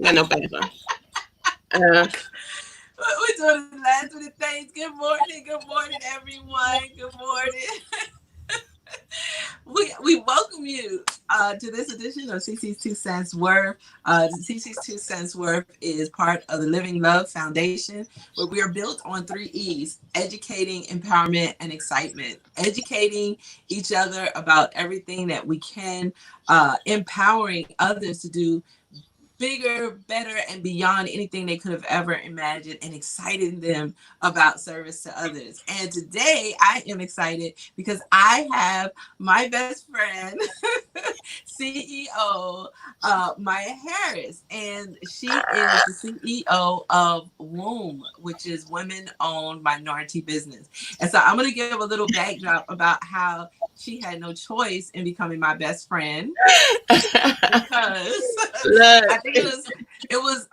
Got no bathroom. Uh, We're doing the last of the things. Good morning, everyone. Good morning. We welcome you to this edition of CC's Two Cents Worth. CC's Two Cents Worth is part of the Living Love Foundation, where we are built on three E's: educating, empowerment, and excitement. Educating each other about everything that we can, empowering others to do bigger, better, and beyond anything they could have ever imagined, and exciting them about service to others. And today I am excited because I have my best friend, CEO Maya Harris, and she is the CEO of WOMB, which is Women Owned Minority Business. And so I'm going to give a little backdrop about how she had no choice in becoming my best friend, because I think it was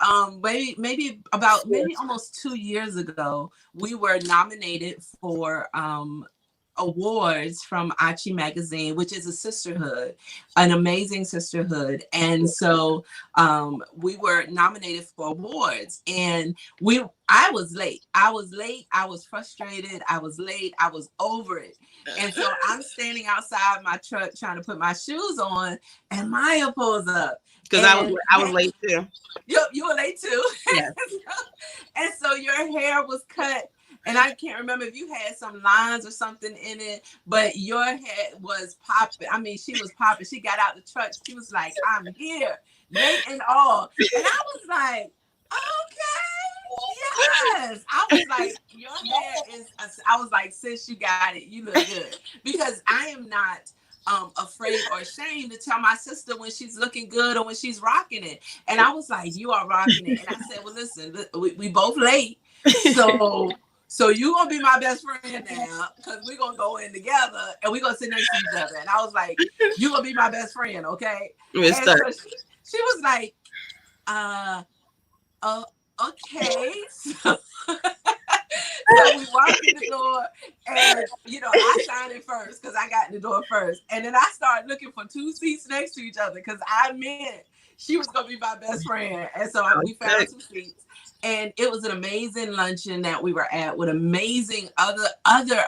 maybe almost 2 years ago, we were nominated for awards from Achi Magazine, which is a sisterhood, an amazing sisterhood. And so we were nominated for awards, and I was late. I was frustrated. I was late. I was over it. And so I'm standing outside my truck trying to put my shoes on, and Maya pulls up. Because I was late too. You were late too. Yes. And so your hair was cut, and I can't remember if you had some lines or something in it, but your head was popping. I mean, she was popping. She got out the truck. She was like, "I'm here, late and all." And I was like, "Okay, yes." I was like, "Your hair is," I was like, "Sis, you got it. You look good." Because I am not afraid or ashamed to tell my sister when she's looking good or when she's rocking it. And I was like, "You are rocking it." And I said, "Well, listen, we both late. So you gonna be my best friend now, because we're gonna go in together and we're gonna sit next to each other." And I was like, "You gonna be my best friend, okay?" And so she was like, okay. So we walked in the door, and I signed it first because I got in the door first, and then I started looking for two seats next to each other because I meant she was gonna be my best friend. And so we found two seats, and it was an amazing luncheon that we were at with amazing other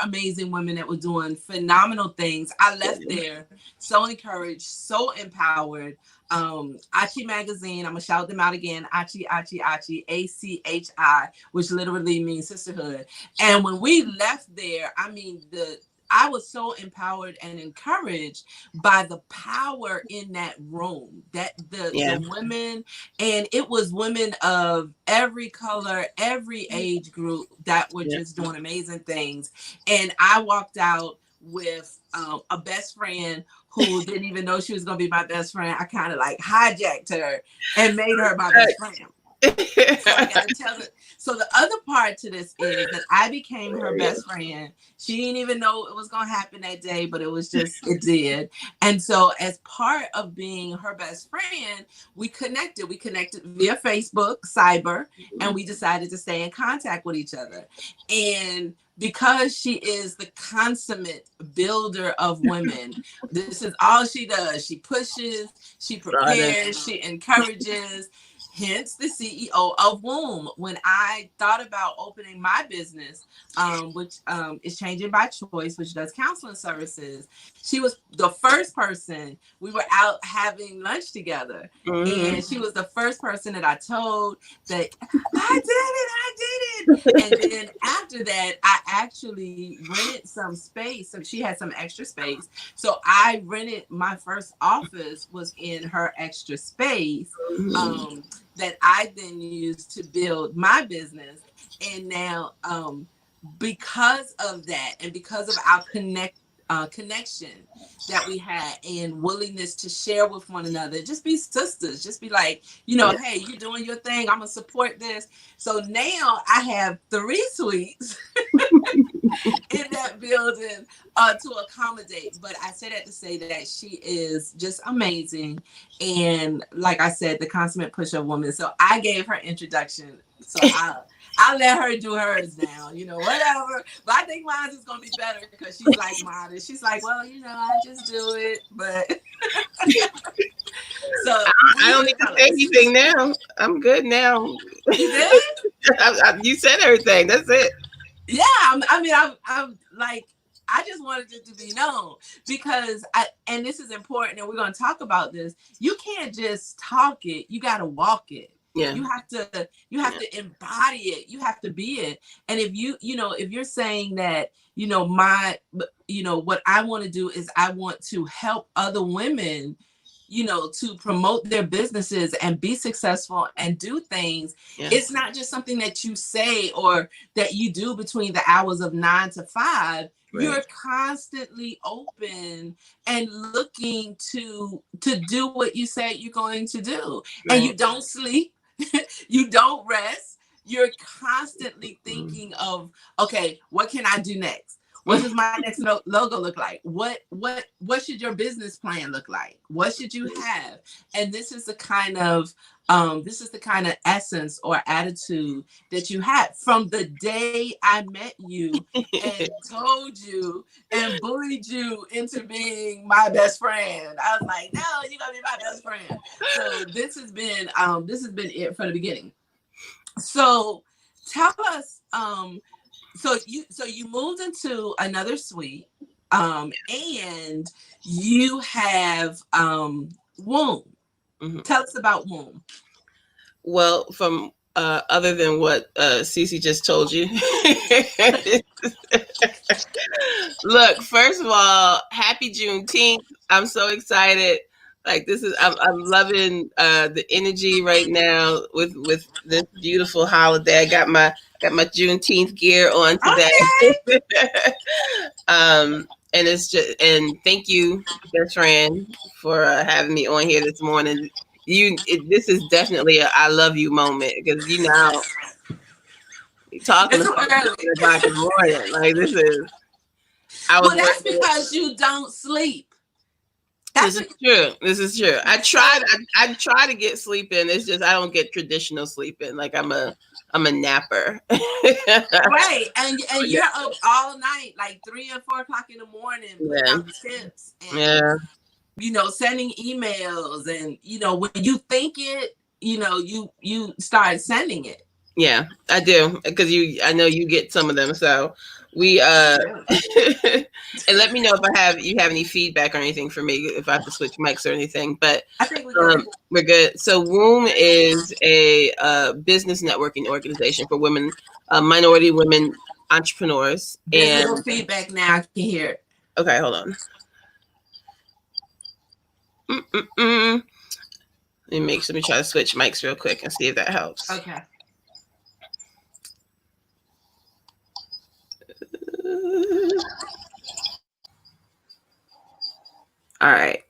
amazing women that were doing phenomenal things. I left there so encouraged, so empowered. Achi Magazine, I'm gonna shout them out again. Achi, ACHI, which literally means sisterhood. And when we left there, I mean, I was so empowered and encouraged by the power in that room, that the women, and it was women of every color, every age group that were just doing amazing things. And I walked out with a best friend who didn't even know she was going to be my best friend. I kind of like hijacked her and made her my best friend. So I gotta tell it. So the other part to this is that I became her best friend. She didn't even know it was gonna happen that day, but it did. And so as part of being her best friend, we connected. We connected via Facebook, Cyber, and we decided to stay in contact with each other. And because she is the consummate builder of women, this is all she does. She pushes, she prepares, she encourages. Hence the CEO of WOMB. When I thought about opening my business, which is Changing by Choice, which does counseling services, she was the first person. We were out having lunch together, and she was the first person that I told that I did it. And then after that, I actually rented some space. So she had some extra space. So I rented, my first office was in her extra space. That I then used to build my business. And now, because of that, and because of our connection that we had, and willingness to share with one another, just be sisters, just be like, hey, you're doing your thing, I'm gonna support this. So now I have 3 suites in that building to accommodate. But I say that to say that she is just amazing, and like I said, the consummate push-up woman. So I gave her introduction. So I'll let her do hers now, whatever. But I think mine is gonna be better because she's like modest. She's like, well, I just do it. But so I don't need to say anything now. I'm good now. You did? You said everything. That's it. Yeah, I'm like, I just wanted it to be known because and this is important, and we're gonna talk about this. You can't just talk it; you got to walk it. Yeah. You have to embody it. You have to be it. And if if you're saying that, what I want to do is I want to help other women, to promote their businesses and be successful and do things. Yeah. It's not just something that you say or that you do between the hours of 9 to 5. Right. You're constantly open and looking to do what you say you're going to do. Right. And you don't sleep. You don't rest. You're constantly thinking of, okay, what can I do next? What does my next logo look like? What should your business plan look like? What should you have? And this is the kind of essence or attitude that you had from the day I met you and told you and bullied you into being my best friend. I was like, no, you're gonna be my best friend. So this has been it from the beginning. So tell us, so you moved into another suite, and you have Womb. Mm-hmm. Tell us about Womb. Well, from other than what Cece just told you. Look, first of all, happy Juneteenth. I'm so excited. Like I'm loving the energy right now with this beautiful holiday. I got my Juneteenth gear on today. Okay. And thank you, best friend, for having me on here this morning. This is definitely a I love you moment because you're talking about the morning. Like this is. That's because you don't sleep. This is true. I try to get sleep in. It's just I don't get traditional sleep in. Like I'm a napper. Right. And you're up all night, like 3 or 4 o'clock in the morning, putting tips and sending emails, and when you think it, you start sending it. Yeah, I do, because I know you get some of them. So we and let me know if you have any feedback or anything for me if I have to switch mics or anything. But I think we're good. So Womb is a business networking organization for women, minority women entrepreneurs. There's no feedback now. I can hear it. Okay, hold on. Let me try to switch mics real quick and see if that helps. Okay. All right.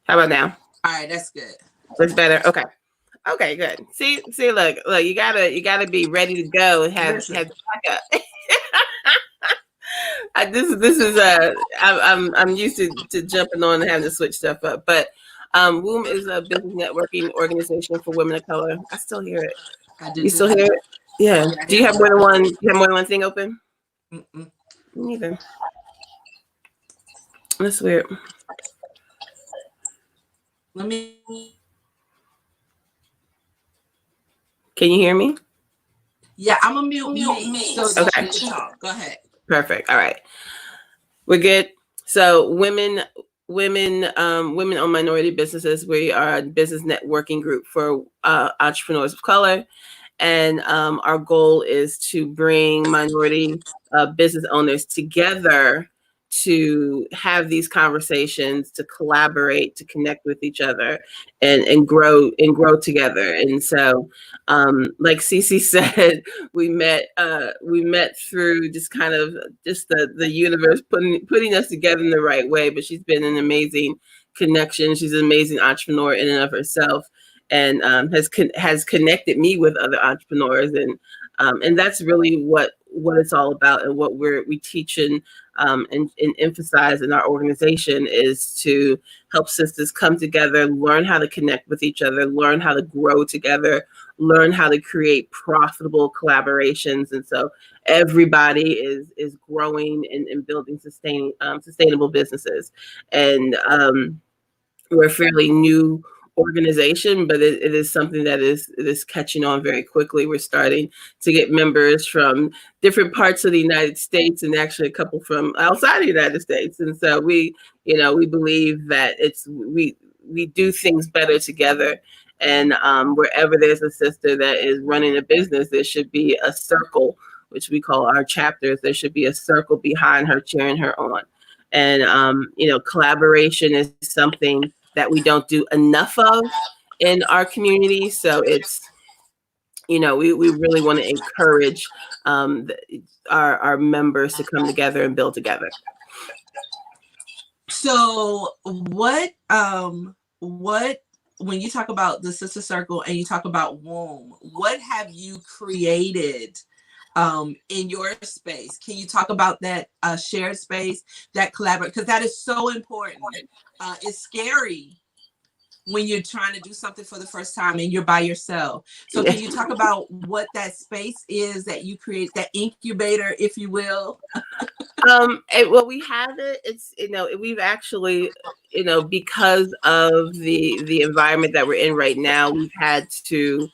How about now? All right, that's good. Looks better. Okay, good. See, look, you gotta be ready to go and have backup. This is I'm used to jumping on and having to switch stuff up. But Womb is a business networking organization for women of color. I still hear it. You still hear it? Yeah. Do you have more than one? You have more than one thing open? Mm-mm. Neither. That's weird. Let me. Can you hear me? Yeah, I'm gonna mute me. So okay. Talk. Go ahead. Perfect. All right. We're good. So women owned minority businesses. We are a business networking group for entrepreneurs of color. And our goal is to bring minority business owners together to have these conversations, to collaborate, to connect with each other, and grow together. And so, like Cece said, we met through just the universe putting us together in the right way. But she's been an amazing connection. She's an amazing entrepreneur in and of herself, and has connected me with other entrepreneurs, and that's really what it's all about, and what we teach in and emphasize in our organization is to help sisters come together, learn how to connect with each other, learn how to grow together, learn how to create profitable collaborations. And so everybody is growing and building sustainable businesses. And we're a fairly new organization, but it is something that is catching on very quickly. We're starting to get members from different parts of the United States, and actually a couple from outside the United States. And so we believe that we do things better together. And wherever there's a sister that is running a business, there should be a circle, which we call our chapters. There should be a circle behind her, cheering her on. And collaboration is something that we don't do enough of in our community. So it's, we really want to encourage our members to come together and build together. So what when you talk about the Sister Circle and you talk about WOMB, what have you created in your space? Can you talk about that shared space, that collaborate? Because that is so important. It's scary when you're trying to do something for the first time and you're by yourself. So can you talk about what that space is that you create, that incubator, if you will? Well, we have it. It's, we've actually, because of the environment that we're in right now, we've had to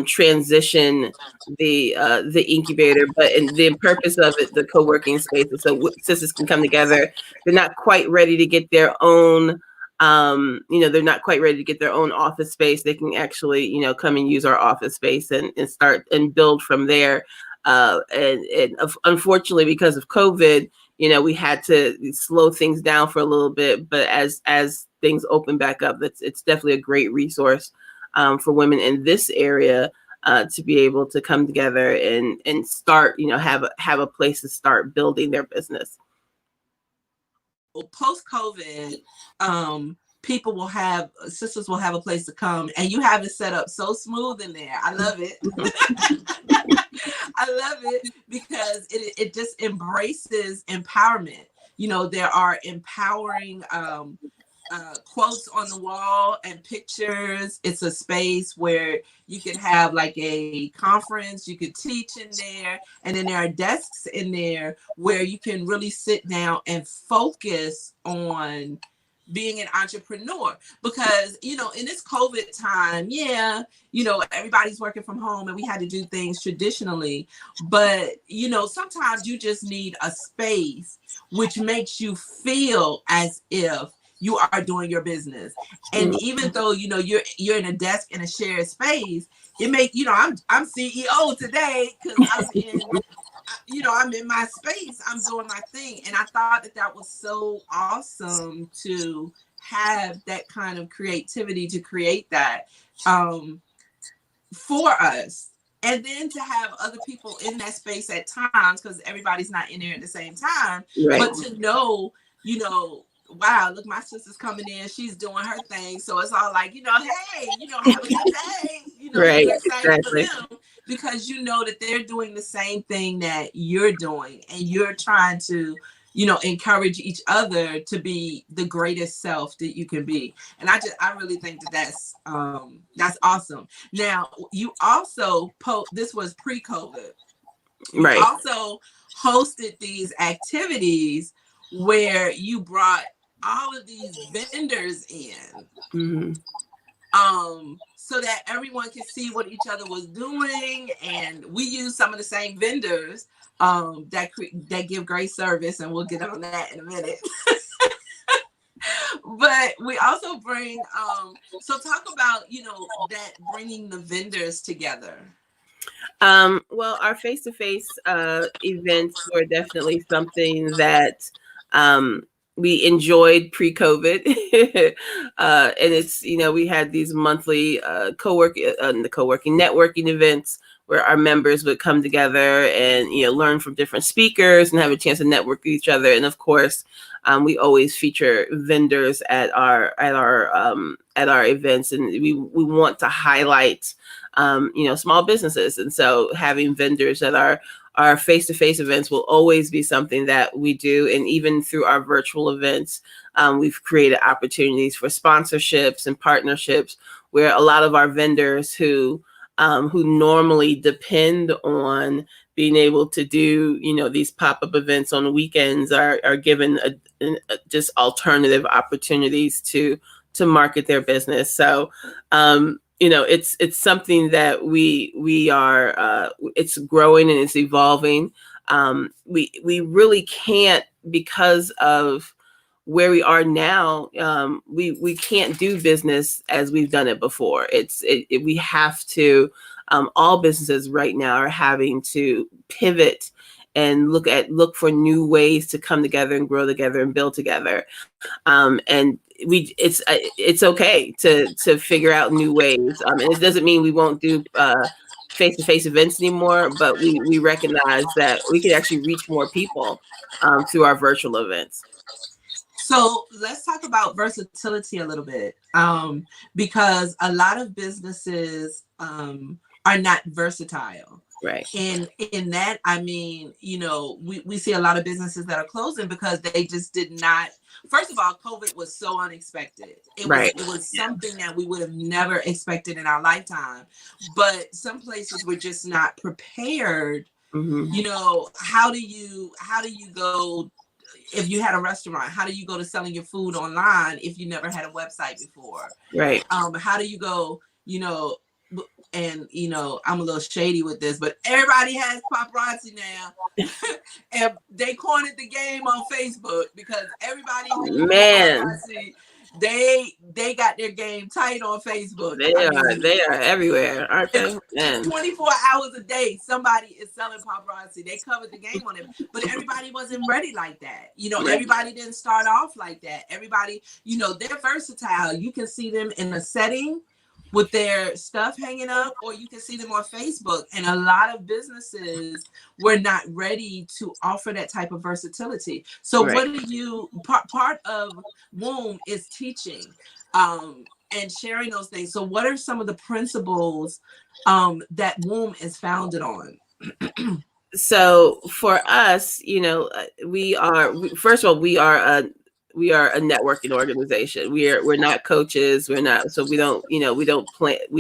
transition the incubator, but in the purpose of it, the co-working spaces, so sisters can come together. They're not quite ready to get their own, they're not quite ready to get their own office space. They can actually, come and use our office space and start and build from there. And unfortunately, because of COVID, we had to slow things down for a little bit. But as things open back up, it's definitely a great resource for women in this area to be able to come together and start, have a place to start building their business. Post-COVID, sisters will have a place to come, and you have it set up so smooth in there. I love it. I love it because it just embraces empowerment. There are empowering quotes on the wall and pictures. It's a space where you could have like a conference, you could teach in there, and then there are desks in there where you can really sit down and focus on being an entrepreneur. Because in this COVID time, everybody's working from home and we had to do things traditionally, but sometimes you just need a space which makes you feel as if you are doing your business. And even though you're in a desk in a shared space, it make I'm CEO today because I'm in my space, I'm doing my thing. And I thought that was so awesome to have that kind of creativity to create that for us. And then to have other people in that space at times, because everybody's not in there at the same time, right. But to know, wow, look, my sister's coming in, she's doing her thing. So it's all like, hey, have a good day. Right, exactly. For them, because that they're doing the same thing that you're doing, and you're trying to, encourage each other to be the greatest self that you can be. And I really think that's awesome. Now, you also this was pre-COVID. Right. You also hosted these activities where you brought all of these vendors in, so that everyone could see what each other was doing. And we use some of the same vendors that give great service, and we'll get on that in a minute. But we also bring, so talk about, that bringing the vendors together. Well, our face-to-face events were definitely something that we enjoyed pre-COVID. And it's, we had these monthly co-working networking events where our members would come together and, learn from different speakers and have a chance to network with each other. And of course, we always feature vendors at our events, and we want to highlight small businesses. And so having vendors at our face-to-face events will always be something that we do. And even through our virtual events, we've created opportunities for sponsorships and partnerships where a lot of our vendors who normally depend on being able to do, these pop-up events on weekends are given just alternative opportunities to market their business. So, it's something that we are, it's growing and it's evolving. We really can't, because of where we are now, we can't do business as we've done it before. We have to, all businesses right now are having to pivot and look for new ways to come together and grow together and build together. And it's okay to figure out new ways. And it doesn't mean we won't do face-to-face events anymore, but we recognize that we can actually reach more people through our virtual events. So let's talk about versatility a little bit, because a lot of businesses are not versatile. Right. And in that, I mean, we see a lot of businesses that are closing because they just did not. First of all, COVID was so unexpected. It was something that we would have never expected in our lifetime. But some places were just not prepared. Mm-hmm. How do you go? If you had a restaurant, how do you go to selling your food online if you never had a website before? Right. How do you go, and I'm a little shady with this, but everybody has paparazzi now. And they cornered the game on Facebook because everybody paparazzi, they got their game tight on Facebook. They are everywhere, aren't they? 24 hours a day, somebody is selling paparazzi. They covered the game on it, but everybody wasn't ready like that. Everybody didn't start off like that. Everybody, they're versatile. You can see them in a setting with their stuff hanging up, or you can see them on Facebook. And a lot of businesses were not ready to offer that type of versatility. So what do you, part of WOOM is teaching and sharing those things. So what are some of the principles that WOOM is founded on? So for us, we are a networking organization. We're not coaches. We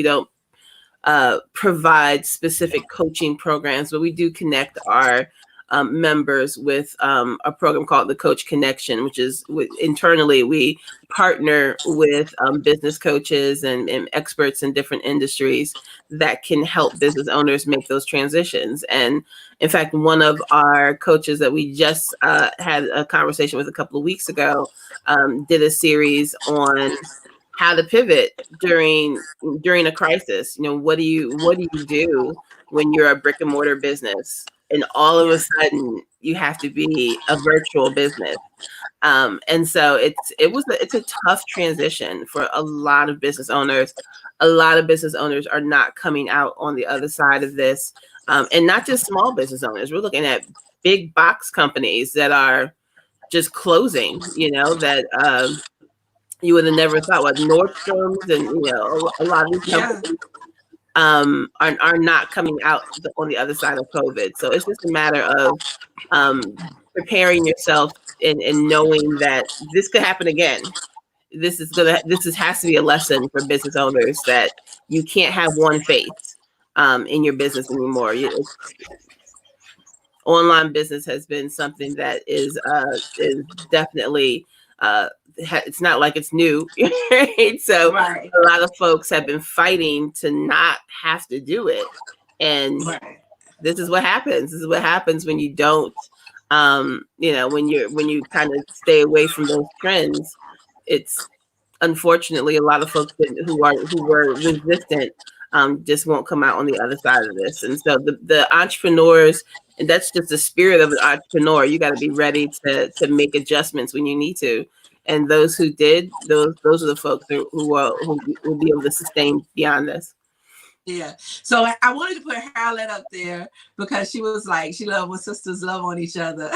don't provide specific coaching programs, but we do connect our members with a program called the Coach Connection, which is internally we partner with business coaches and experts in different industries that can help business owners make those transitions. And in fact, one of our coaches that we just had a conversation with a couple of weeks ago did a series on how to pivot during a crisis. What do you do when you're a brick and mortar business and all of a sudden you have to be a virtual business? And so it's a tough transition for a lot of business owners. A lot of business owners are not coming out on the other side of this. And not just small business owners. We're looking at big box companies that are just closing, that you would have never thought. What, Nordstrom's and a lot of these companies are not coming out on the other side of COVID. So it's just a matter of preparing yourself and knowing that this could happen again. This has to be a lesson for business owners that you can't have one face in your business anymore. Online business has been something that is definitely it's not like it's new, right? So a lot of folks have been fighting to not have to do it, and this is what happens. This is what happens when you don't, when you kind of stay away from those trends. It's unfortunately a lot of folks who were resistant just won't come out on the other side of this. And so the entrepreneurs, and that's just the spirit of an entrepreneur. You got to be ready to make adjustments when you need to. And those who did, those are the folks who will be able to sustain beyond this. Yeah. So I wanted to put Harriet up there because she was like, she loved when sisters love on each other.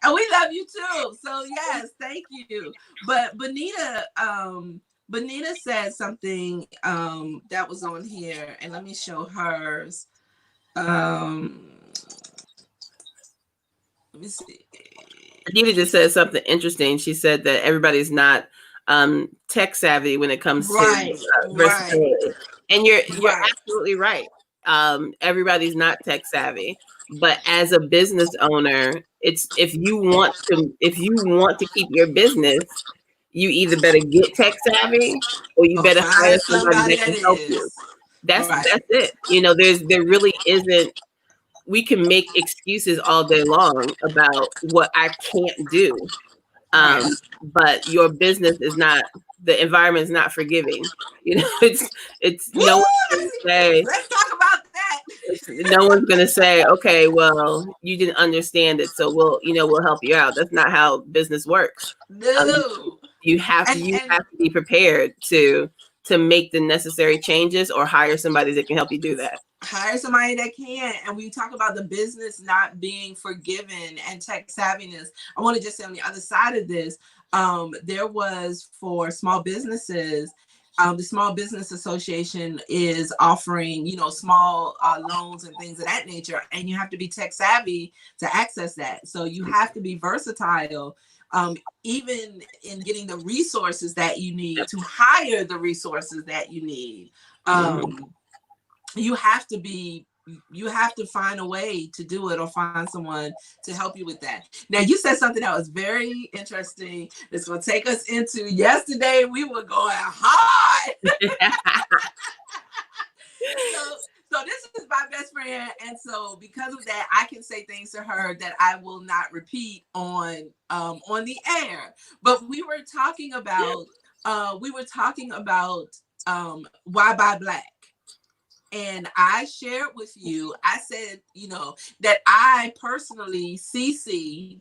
And we love you too. So yes, thank you. But Benita said something that was on here, and let me show hers. Let me see. Adita just said something interesting. She said that everybody's not tech savvy when it comes Right, to versatility. And you're right. absolutely right. Everybody's not tech savvy, but as a business owner, it's if you want to keep your business, you either better get tech savvy or you Or better hire find somebody somebody that that can help you. is. That's Right. it. You know, there really isn't. We can make excuses all day long about what I can't do, Right. but your business is not. The environment is not forgiving. You know, it's Woo! no one's going to say. Let's talk about that. No one's going to say, okay, well, you didn't understand it, so we'll help you out. That's not how business works. No. You have And to be prepared to make the necessary changes or hire somebody that can help you do that. Hire somebody that can. And we talk about the business not being forgiven and tech savviness. I want to just say on the other side of this, there was for small businesses, the Small Business Association is offering, small loans and things of that nature, and you have to be tech savvy to access that. So you have to be versatile, even in getting the resources that you need to hire the resources that you need. You have to find a way to do it or find someone to help you with that. Now, you said something that was very interesting. It's going to take us into yesterday. We were going hard. So this is my best friend. And so because of that, I can say things to her that I will not repeat on the air. But we were talking about why buy black. And I shared with you, I said, that I personally, Cece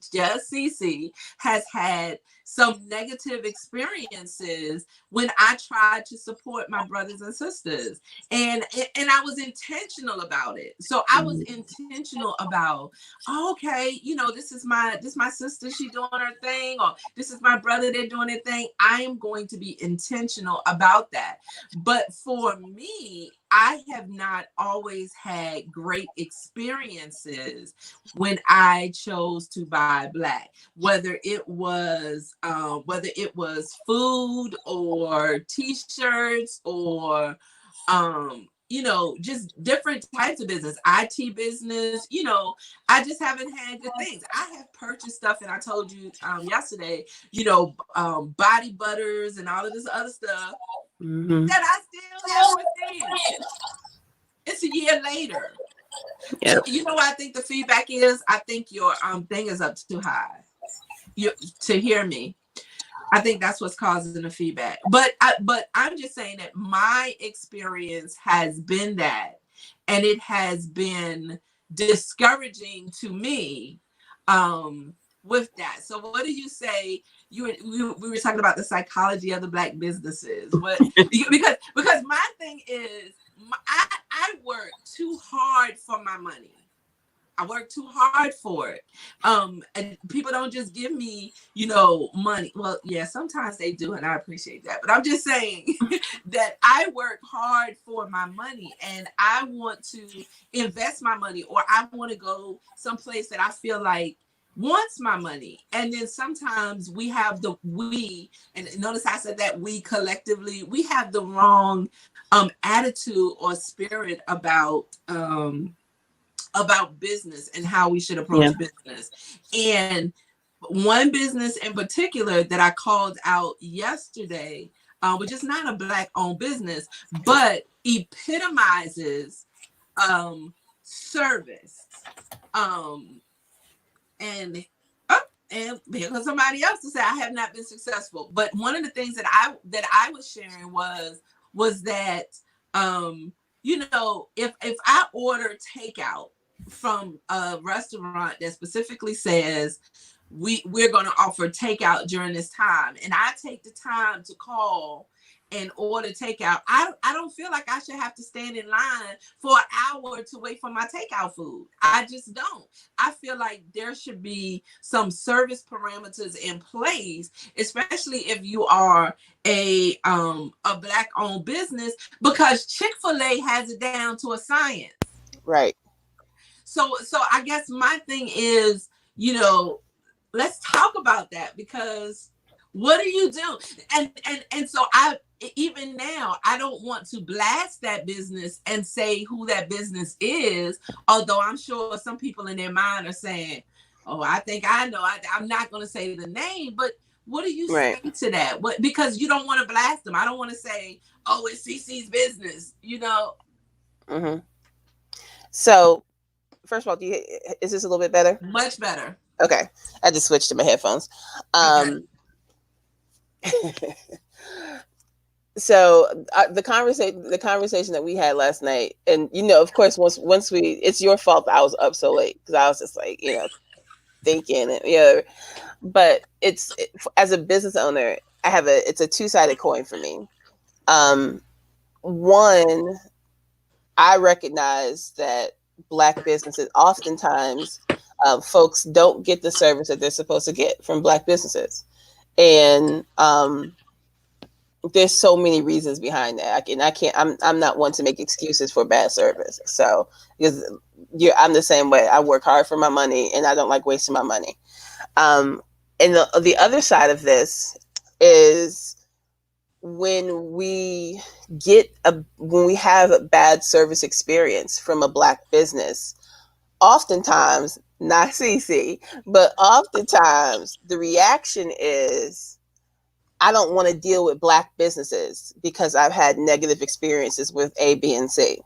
has had some negative experiences when I tried to support my brothers and sisters. And I was intentional about it. So I was intentional about, okay, this is my sister, she doing her thing, or this is my brother, they're doing their thing. I am going to be intentional about that. But for me, I have not always had great experiences when I chose to buy black, whether it was food or t-shirts or just different types of business, IT business. I just haven't had good things. I have purchased stuff, and I told you yesterday, body butters and all of this other stuff that I still haven't received. It's a year later. Yep. You know what I think the feedback is? I think your thing is up too high. To hear me. I think that's what's causing the feedback. But I'm just saying that my experience has been that, and it has been discouraging to me with that. So what do you say? We were talking about the psychology of the black businesses. Because my thing is, I work too hard for my money. I work too hard for it. And people don't just give me, money. Well, yeah, sometimes they do, and I appreciate that. But I'm just saying that I work hard for my money, and I want to invest my money, or I want to go someplace that I feel like wants my money. And then sometimes we have and notice I said that we collectively, we have the wrong attitude or spirit about business and how we should approach business. And one business in particular that I called out yesterday, which is not a black owned business, but epitomizes service. And because somebody else to say I have not been successful. But one of the things that I was sharing was that if I order takeout from a restaurant that specifically says we're going to offer takeout during this time, and I take the time to call and order takeout. I don't feel like I should have to stand in line for an hour to wait for my takeout food. I just don't. I feel like there should be some service parameters in place, especially if you are a black owned business, because Chick-fil-A has it down to a science. Right. So I guess my thing is, let's talk about that, because what do you do? And so I, even now, I don't want to blast that business and say who that business is, although I'm sure some people in their mind are saying, oh, I think I know. I'm not going to say the name, but what do you say to that? What, because you don't want to blast them. I don't want to say, oh, it's CC's business, Mm-hmm. So, first of all, is this a little bit better? Much better. Okay. I just switched to my headphones. Okay. So the conversation that we had last night, and of course, once it's your fault that I was up so late, because I was just like, thinking, and but as a business owner, it's a two-sided coin for me. One, I recognize that Black businesses, oftentimes, folks don't get the service that they're supposed to get from Black businesses, and there's so many reasons behind that. I'm not one to make excuses for bad service. So, because I'm the same way. I work hard for my money, and I don't like wasting my money. And the other side of this is when we have a bad service experience from a Black business, oftentimes, not CC, but oftentimes the reaction is, I don't want to deal with Black businesses because I've had negative experiences with A, B, and C.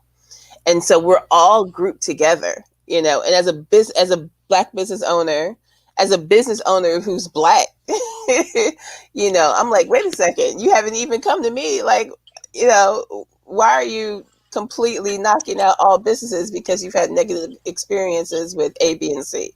And so we're all grouped together, and as a Black business owner, as a business owner who's Black, I'm like, wait a second, you haven't even come to me. Like, why are you completely knocking out all businesses because you've had negative experiences with A, B, and C?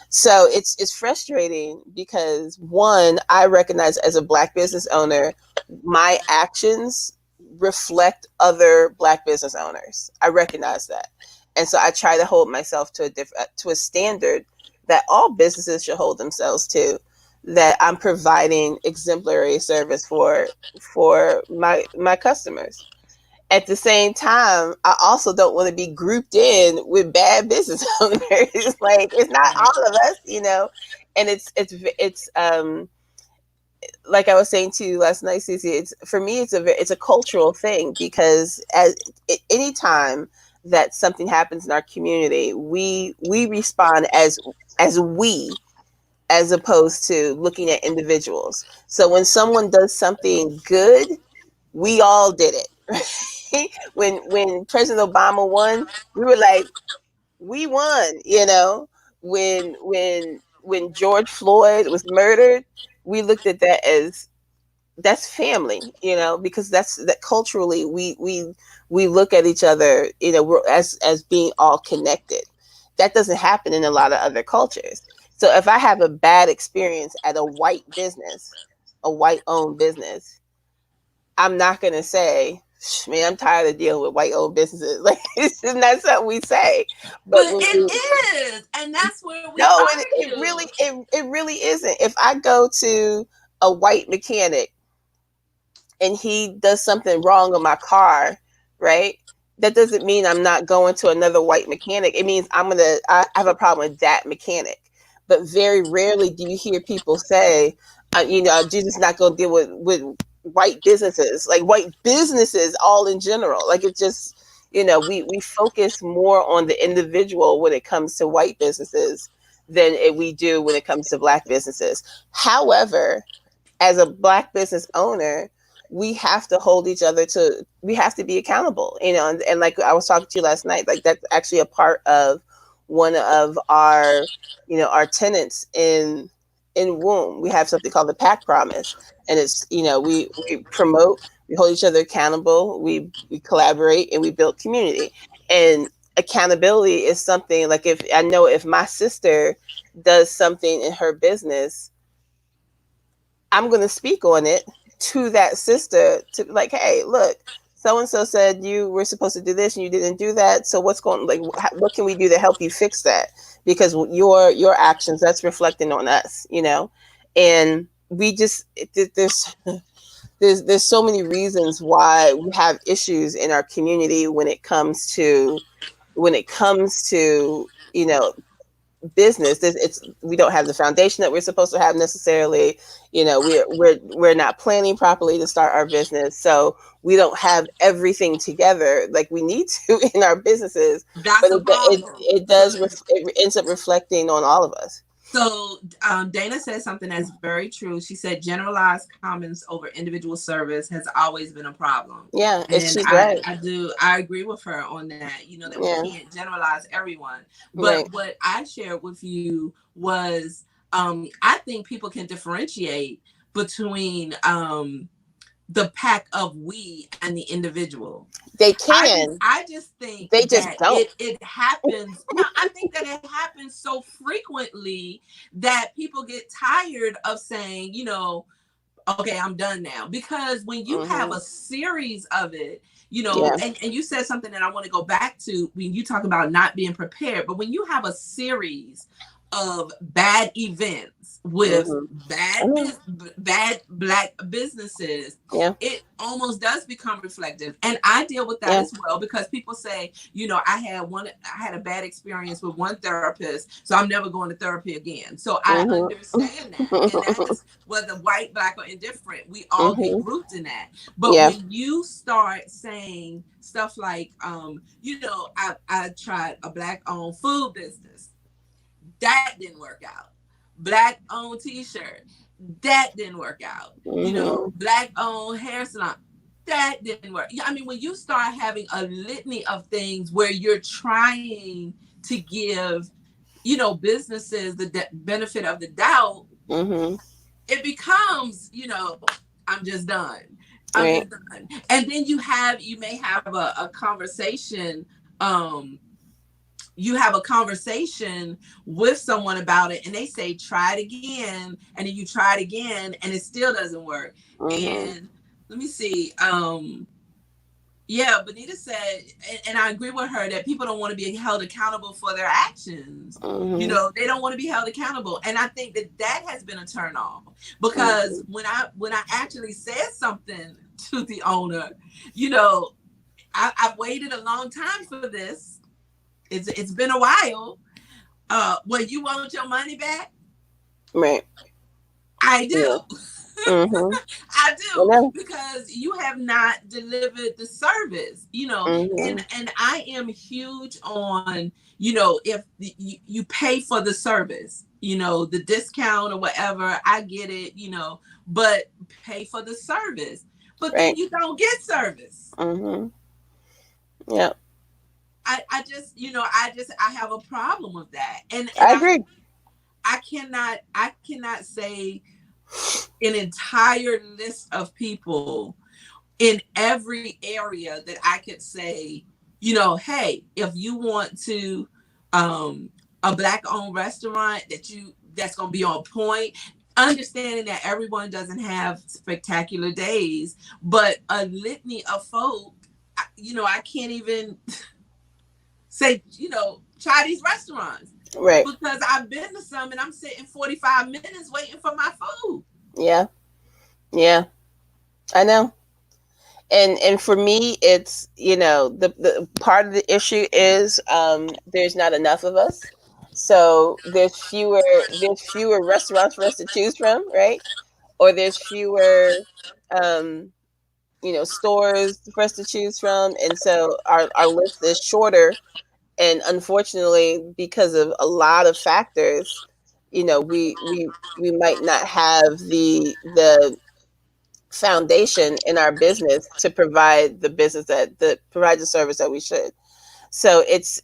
So it's frustrating because, one, I recognize as a Black business owner, my actions reflect other Black business owners. I recognize that. And so I try to hold myself to a standard that all businesses should hold themselves to, that I'm providing exemplary service for my customers. At the same time, I also don't want to be grouped in with bad business owners. Like, it's not all of us, and it's like I was saying to you last night, Cece, for me, it's a cultural thing, because anytime that something happens in our community, we respond as we, as opposed to looking at individuals. So when someone does something good, we all did it. When President Obama won, we were like, we won. When George Floyd was murdered, we looked at that as, that's family, because that culturally we look at each other, we're as being all connected. That doesn't happen in a lot of other cultures. So if I have a bad experience at a white business, a white-owned business, I'm not going to say, man, I'm tired of dealing with white-owned businesses. Like, it's just not something we say. But it is, and that's where we argue. It really isn't. If I go to a white mechanic and he does something wrong on my car, right? That doesn't mean I'm not going to another white mechanic. It means I have a problem with that mechanic. But very rarely do you hear people say, I'm just not going to deal with white businesses, like white businesses all in general. Like, it just, we focus more on the individual when it comes to white businesses than we do when it comes to Black businesses. However, as a Black business owner, we have to hold each other we have to be accountable, and like I was talking to you last night, like that's actually a part of one of our, our tenets in WOMB. We have something called the PAC Promise, and it's, we promote, we hold each other accountable, we collaborate, and we build community. And accountability is something like, if my sister does something in her business, I'm going to speak on it to that sister to like, hey, look, so and so said you were supposed to do this and you didn't do that. So what's going, like, what can we do to help you fix that? Because your actions, that's reflecting on us, you know. And we just there's so many reasons why we have issues in our community when it comes to you know, business. It's we don't have the foundation that we're supposed to have necessarily. You know, we're not planning properly to start our business, so we don't have everything together like we need to in our businesses. That's But a problem. it ends up reflecting on all of us. So Dana said something that's very true. She said generalized comments over individual service has always been a problem. Yeah, And right. I agree with her on that. You know, that we can't generalize everyone. But Right. what I shared with you was I think people can differentiate between the pack of we and the individual. They can. I just think they just that don't. it happens. No, I think that it happens so frequently that people get tired of saying, you know, okay, I'm done now. Because when you have a series of it, you know, and you said something that I want to go back to when you talk about not being prepared, but when you have a series of bad events with bad black businesses, it almost does become reflective. And I deal with that as well, because people say, you know, I had a bad experience with one therapist, so I'm never going to therapy again. So I understand that. And that is whether white, black, or indifferent, we all get grouped in that. But when you start saying stuff like, you know, I tried a black-owned food business, that didn't work out. Black-owned t-shirt, that didn't work out. You know, black-owned hair salon, that didn't work. I mean, when you start having a litany of things where you're trying to give, you know, businesses the benefit of the doubt, it becomes, you know, I'm just done. I'm just done. And then you may have a conversation, you have a conversation with someone about it, and they say, try it again. And then you try it again, and it still doesn't work. And let me see. Benita said, and I agree with her, that people don't want to be held accountable for their actions. You know, they don't want to be held accountable. And I think that has been a turn off, because when I actually said something to the owner, you know, I've waited a long time for this. It's been a while. Well, you want your money back? Right. I do. I do, because you have not delivered the service, you know. And I am huge on, you know, if you pay for the service, you know, the discount or whatever, I get it, you know, but pay for the service. But then you don't get service. Yeah. I just, you know, I have a problem with that. And I agree. I cannot say an entire list of people in every area that I could say, you know, hey, if you want to a black-owned restaurant that's going to be on point, understanding that everyone doesn't have spectacular days, but a litany of folk, you know, I can't even say, you know, try these restaurants. Right. Because I've been to some and I'm sitting 45 minutes waiting for my food. Yeah. Yeah. I know. And for me, it's, you know, the part of the issue is there's not enough of us. So there's fewer restaurants for us to choose from, right? Or there's fewer you know, stores for us to choose from. And so our list is shorter. And unfortunately, because of a lot of factors, you know, we might not have the foundation in our business to provide the service that we should. So it's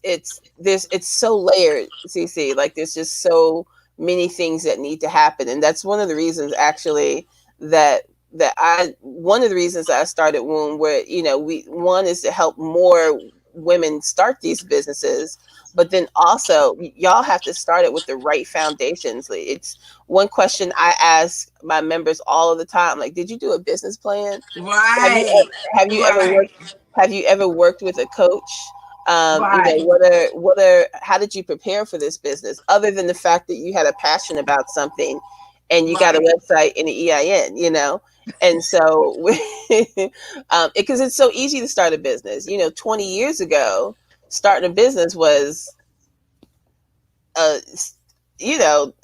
so layered, CC. Like, there's just so many things that need to happen, and that's one of the reasons actually one of the reasons I started Wound, where, you know, one is to help more women start these businesses, but then also y'all have to start it with the right foundations. Like, it's one question I ask my members all of the time, like, did you do a business plan? Have you Right. have you ever Right. worked have you ever worked with a coach? Right. How did you prepare for this business other than the fact that you had a passion about something and you got a Right. website and an EIN, And so, because it's so easy to start a business. 20 years ago, starting a business was a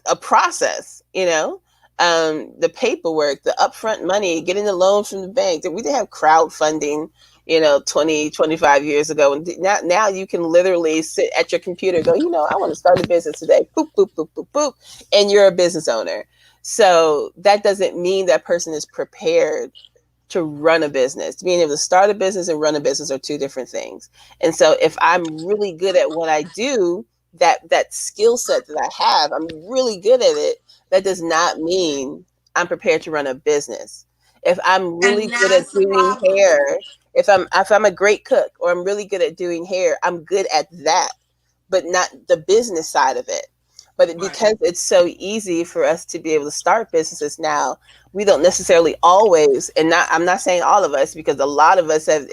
a process. The paperwork, the upfront money, getting the loan from the bank. We didn't have crowdfunding 20 25 years ago, and now you can literally sit at your computer and go, I want to start a business today, boop boop boop boop boop, and you're a business owner. So that doesn't mean that person is prepared to run a business. Being able to start a business and run a business are two different things. And so if I'm really good at what I do, that skill set that I have, I'm really good at it, that does not mean I'm prepared to run a business. If I'm really And good at that's the doing problem. hair, if I'm a great cook or I'm really good at doing hair, I'm good at that, but not the business side of it. But Right. because it's so easy for us to be able to start businesses now, we don't necessarily always, and I'm not saying all of us, because a lot of us have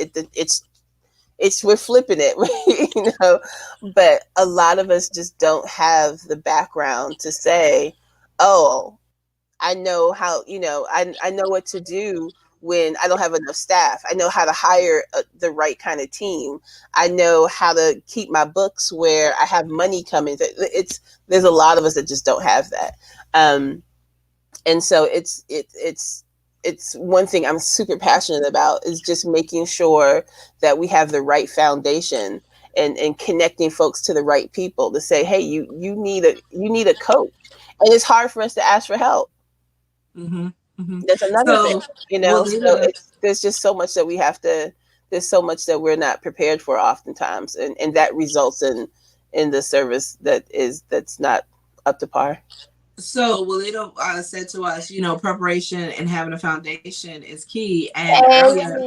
it's we're flipping it, but a lot of us just don't have the background to say, oh, I know how, I know what to do when I don't have enough staff. I know how to hire the right kind of team. I know how to keep my books where I have money coming. There's a lot of us that just don't have that. And so it's one thing I'm super passionate about, is just making sure that we have the right foundation and connecting folks to the right people to say, hey, you need a coach. And it's hard for us to ask for help. Mm-hmm. Mm-hmm. That's another thing, So, well, so there's just so much that there's so much that we're not prepared for oftentimes, and that results in the service that's not up to par. So Walida said to us, preparation and having a foundation is key. And earlier,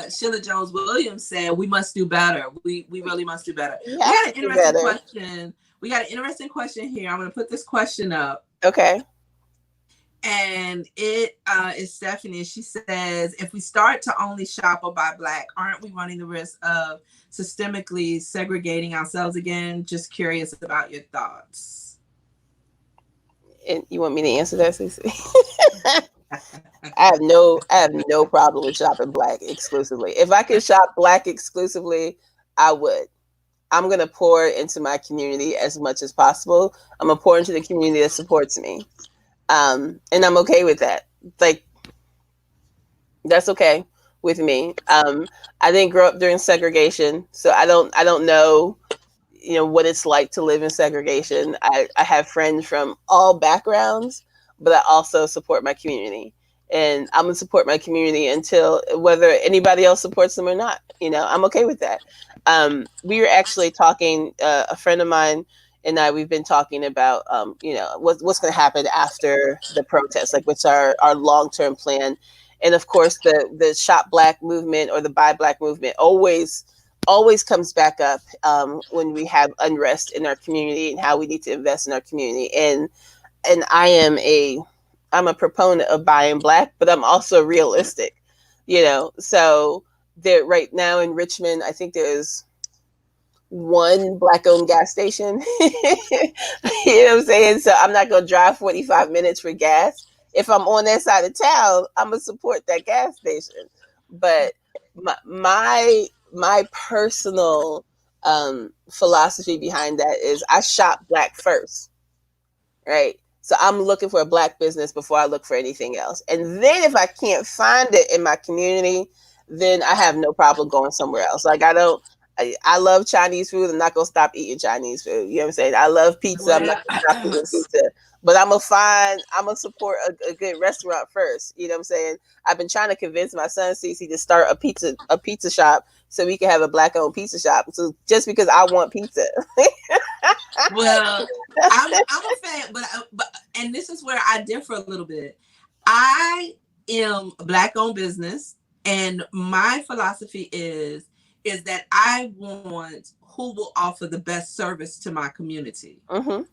Sheila Jones Williams said we must do better. We really must do better. We We have got to an do interesting better. question. We got an interesting question here. I'm going to put this question up. Okay. And it is Stephanie. She says, if we start to only shop or buy Black, aren't we running the risk of systemically segregating ourselves again? Just curious about your thoughts. And you want me to answer that, Cece? I have no problem with shopping Black exclusively. If I could shop Black exclusively, I would. I'm going to pour into my community as much as possible. I'm going to pour into the community that supports me. And I'm okay with that. Like, that's okay with me. I didn't grow up during segregation, so I don't know, what it's like to live in segregation. I have friends from all backgrounds, but I also support my community. And I'm going to support my community until whether anybody else supports them or not. I'm okay with that. We were actually talking, a friend of mine and we've been talking about, what's going to happen after the protest, like what's our long-term plan. And of course, the Shop Black movement or the Buy Black movement always comes back up when we have unrest in our community and how we need to invest in our community. And I'm a proponent of buying Black, but I'm also realistic, so there right now in Richmond, I think there's one Black owned gas station. You know what I'm saying? So I'm not going to drive 45 minutes for gas. If I'm on that side of town, I'm going to support that gas station. But my personal philosophy behind that is I shop Black first, right? So I'm looking for a Black business before I look for anything else. And then if I can't find it in my community, then I have no problem going somewhere else. Like I love Chinese food. I'm not going to stop eating Chinese food. You know what I'm saying? I love pizza. I'm not going to stop eating pizza. But I'm going to support a good restaurant first. You know what I'm saying? I've been trying to convince my son, Cece, to start a pizza shop so we can have a Black owned pizza shop. So just because I want pizza. Well, I'm a fan, but and this is where I differ a little bit. I am a Black owned business, and my philosophy is is that I want who will offer the best service to my community. Mm-hmm.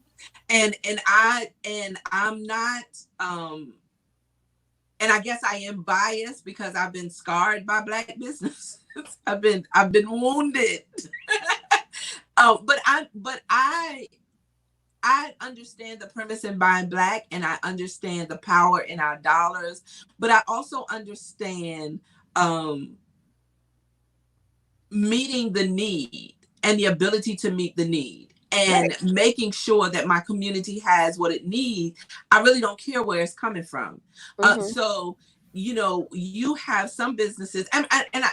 And I'm not and I guess I am biased because I've been scarred by Black business. I've been wounded. But I understand the premise in buying Black, and I understand the power in our dollars, but I also understand meeting the need and the ability to meet the need, and right, making sure that my community has what it needs. I really don't care where it's coming from. So, you know, you have some businesses, and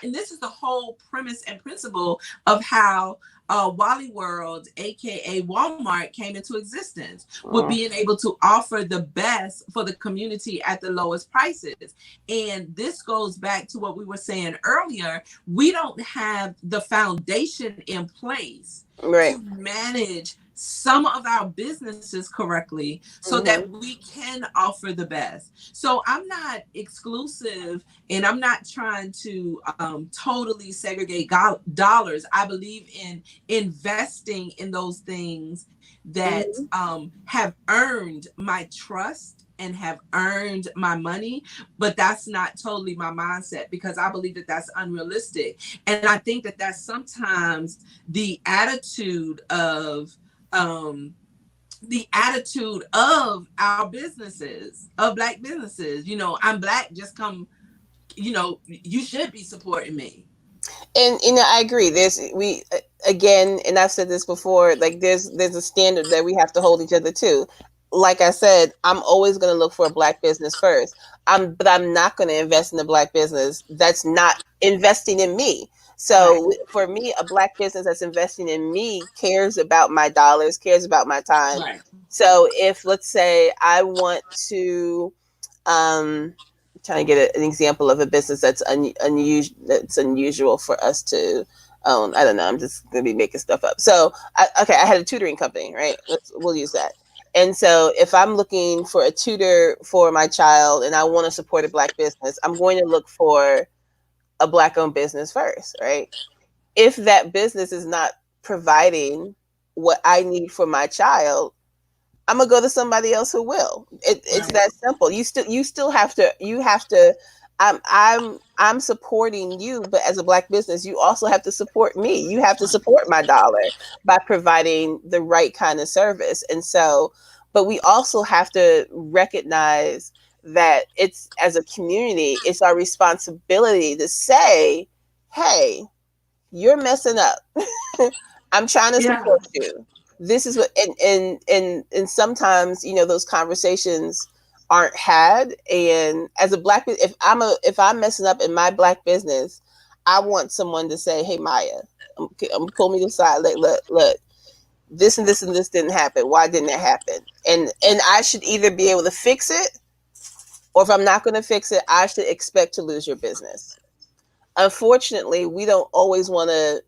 this is the whole premise and principle of how Wally World, aka Walmart, came into existence, with being able to offer the best for the community at the lowest prices. And this goes back to what we were saying earlier. We don't have the foundation in place, right, to manage some of our businesses correctly so that we can offer the best. So I'm not exclusive, and I'm not trying to totally segregate dollars. I believe in investing in those things that have earned my trust and have earned my money, but that's not totally my mindset, because I believe that that's unrealistic. And I think that that's sometimes the attitude of our businesses, of Black businesses. You know, I'm Black, just come, you know, you should be supporting me. And you know, I agree. Again, and I've said this before, like there's a standard that we have to hold each other to. Like I said, I'm always going to look for a Black business first. But I'm not going to invest in a Black business that's not investing in me. So right, for me, a Black business that's investing in me cares about my dollars, cares about my time. Right. So if, let's say, I want to, trying to get an example of a business that's unusual for us to own. I don't know. I'm just going to be making stuff up. So, I had a tutoring company, right? We'll use that. And so if I'm looking for a tutor for my child and I want to support a Black business, I'm going to look for a Black-owned business first, right? If that business is not providing what I need for my child, I'm gonna go to somebody else who will. It's right, that simple. You still have to. I'm supporting you, but as a Black business, you also have to support me. You have to support my dollar by providing the right kind of service. And so, but we also have to recognize that it's, as a community, it's our responsibility to say, hey, you're messing up. I'm trying to support you. This is what, and sometimes, you know, those conversations aren't had. And as a Black, if I'm messing up in my Black business, I want someone to say, hey, Maya, pull me to the side. Look, this and this and this didn't happen. Why didn't it happen? And I should either be able to fix it, or if I'm not going to fix it, I should expect to lose your business. Unfortunately, we don't always want to,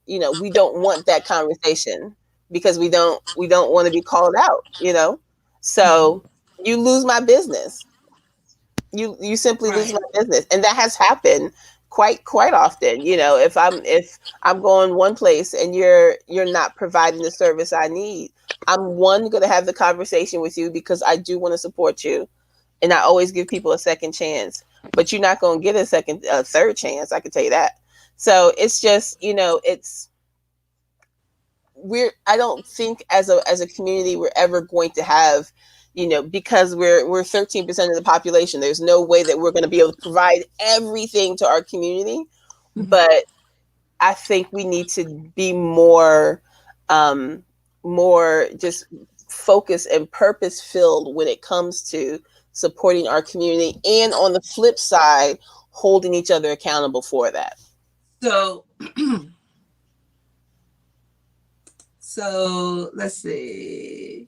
you know, we don't want that conversation because we don't want to be called out, you know? So you lose my business. You simply lose my business. And that has happened quite often. You know, if I'm going one place and you're not providing the service I need, I'm going to have the conversation with you because I do want to support you. And I always give people a second chance, but you're not going to get a third chance. I can tell you that. So it's just, you know, I don't think as a community, we're ever going to have, you know, because we're 13% of the population. There's no way that we're going to be able to provide everything to our community. Mm-hmm. But I think we need to be more just focused and purpose filled when it comes to supporting our community, and on the flip side, holding each other accountable for that. So let's see.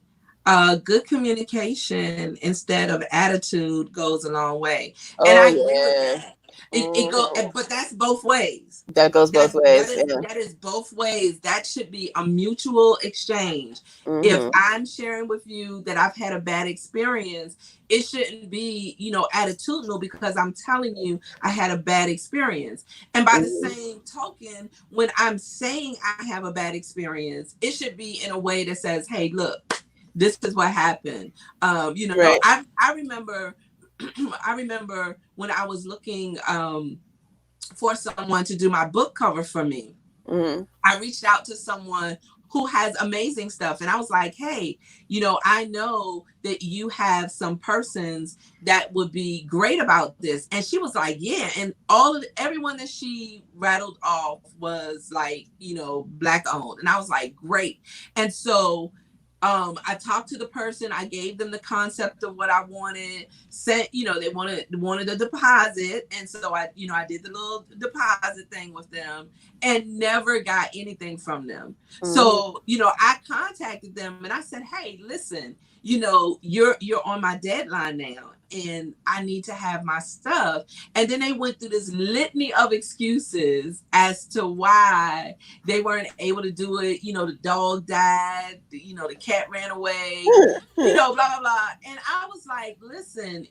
Good communication instead of attitude goes a long way. And I agree with that. It go, but that's both ways. That goes both ways. That is both ways. That should be a mutual exchange. If Mm-hmm. I'm sharing with you that I've had a bad experience, it shouldn't be, attitudinal because I'm telling you I had a bad experience. And by the same token, when I'm saying I have a bad experience, it should be in a way that says, hey, look, this is what happened. Right. I remember I remember when I was looking for someone to do my book cover for me. Mm-hmm. I reached out to someone who has amazing stuff. And I was like, hey, I know that you have some persons that would be great about this. And she was like, yeah. And everyone that she rattled off was like, Black owned. And I was like, great. And so I talked to the person, I gave them the concept of what I wanted, sent, they wanted a deposit. And so I did the little deposit thing with them and never got anything from them. Mm-hmm. So, I contacted them and I said, hey, listen, you're on my deadline now and I need to have my stuff. And then they went through this litany of excuses as to why they weren't able to do it. The dog died, the cat ran away, blah, blah, blah. And I was like, listen,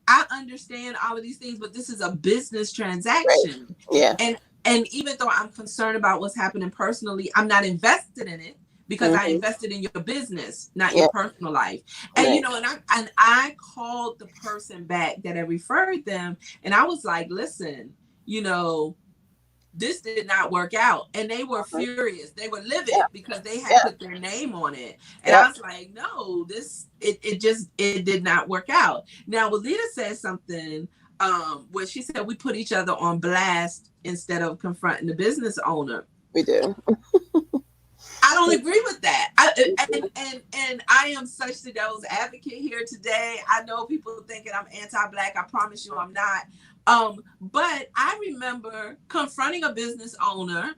I understand all of these things, but this is a business transaction. Right. Yeah. And even though I'm concerned about what's happening personally, I'm not invested in it. Because I invested in your business, not your personal life. And, and I called the person back that I referred them. And I was like, listen, this did not work out. And they were furious. They were livid because they had put their name on it. And I was like, no, it did not work out. Now, Walita said something where she said we put each other on blast instead of confronting the business owner. We do. I don't agree with that. And I am such the devil's advocate here today. I know people thinking I'm anti-Black. I promise you I'm not. But I remember confronting a business owner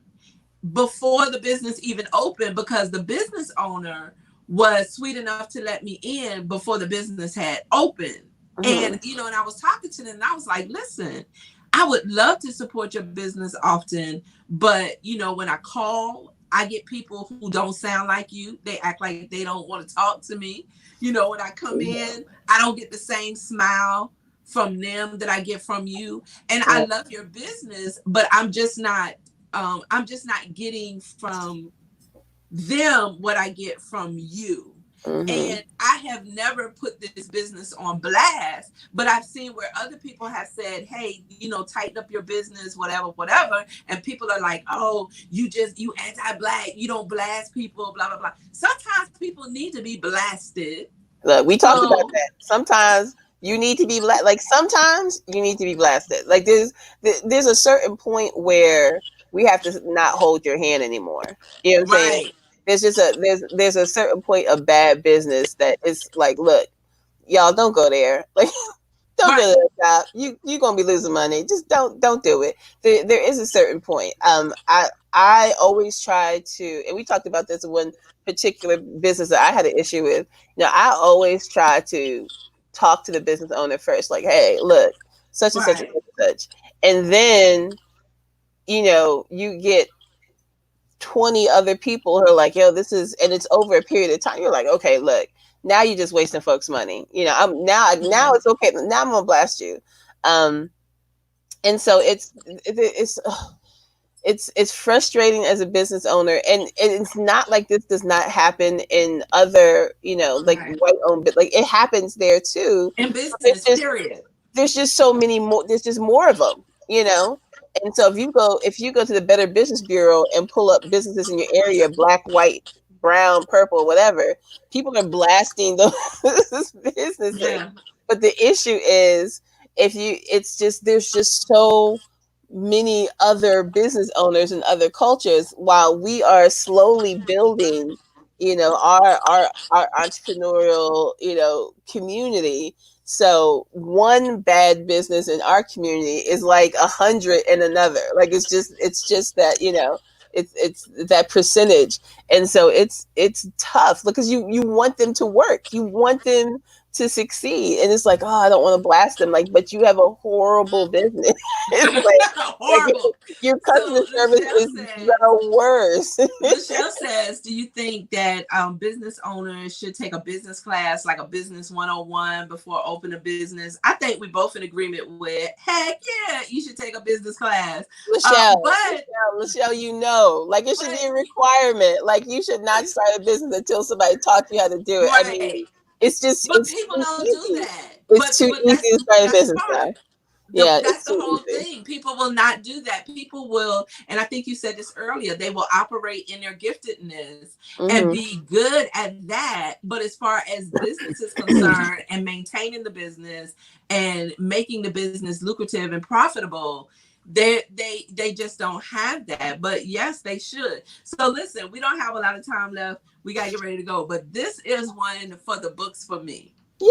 before the business even opened because the business owner was sweet enough to let me in before the business had opened. Mm-hmm. And, and I was talking to them and I was like, listen, I would love to support your business often. But, when I call, I get people who don't sound like you. They act like they don't want to talk to me. When I come in, I don't get the same smile from them that I get from you. And I love your business, but I'm just not getting from them what I get from you. Mm-hmm. And I have never put this business on blast, but I've seen where other people have said, hey, tighten up your business, whatever. And people are like, oh, you anti-Black, you don't blast people, blah, blah, blah. Sometimes people need to be blasted. Look, we talked about that. Sometimes you need to be sometimes you need to be blasted. Like there's a certain point where we have to not hold your hand anymore. You know what I'm saying? There's just there's a certain point of bad business that is like, look, y'all don't go there. Like, don't go to that shop. You're gonna be losing money. Just don't do it. There is a certain point. I always try to, and we talked about this in one particular business that I had an issue with. I always try to talk to the business owner first, like, hey, look, such and such and such, and then you get 20 other people who are like, yo, this is, and it's over a period of time. You're like, okay, look, now you're just wasting folks' money. I'm now it's okay. Now I'm gonna blast you. And so it's frustrating as a business owner, and it's not like this does not happen in other, like white owned, but like it happens there too. In business, period. There's just so many more. There's just more of them, And so if you go to the Better Business Bureau and pull up businesses in your area, Black, white, brown, purple, whatever, people are blasting those businesses. Yeah. But the issue is there's just so many other business owners and other cultures while we are slowly building, our entrepreneurial, community. So one bad business in our community is like 100 in another. Like it's just that, it's that percentage. And so it's tough because you want them to work. You want them to succeed. And it's like, oh, I don't want to blast them. Like, but you have a horrible business. It's like Horrible. Your customer So service Michelle is says- the worst. Michelle says, do you think that business owners should take a business class, like a business 101 before open a business? I think we both in agreement with, heck yeah, you should take a business class. Michelle, you know, like it should be a requirement. Like you should not start a business until somebody taught you how to do it. Right. I mean, it's just, but it's people too don't easy. do that. It's too easy to start a business now. Yeah, that's the whole thing. People will not do that. People will, and I think you said this earlier, they will operate in their giftedness and be good at that. But as far as business is concerned and maintaining the business and making the business lucrative and profitable, they just don't have that. But yes, they should. So listen, we don't have a lot of time left. We gotta get ready to go. But this is one for the books for me. Yay!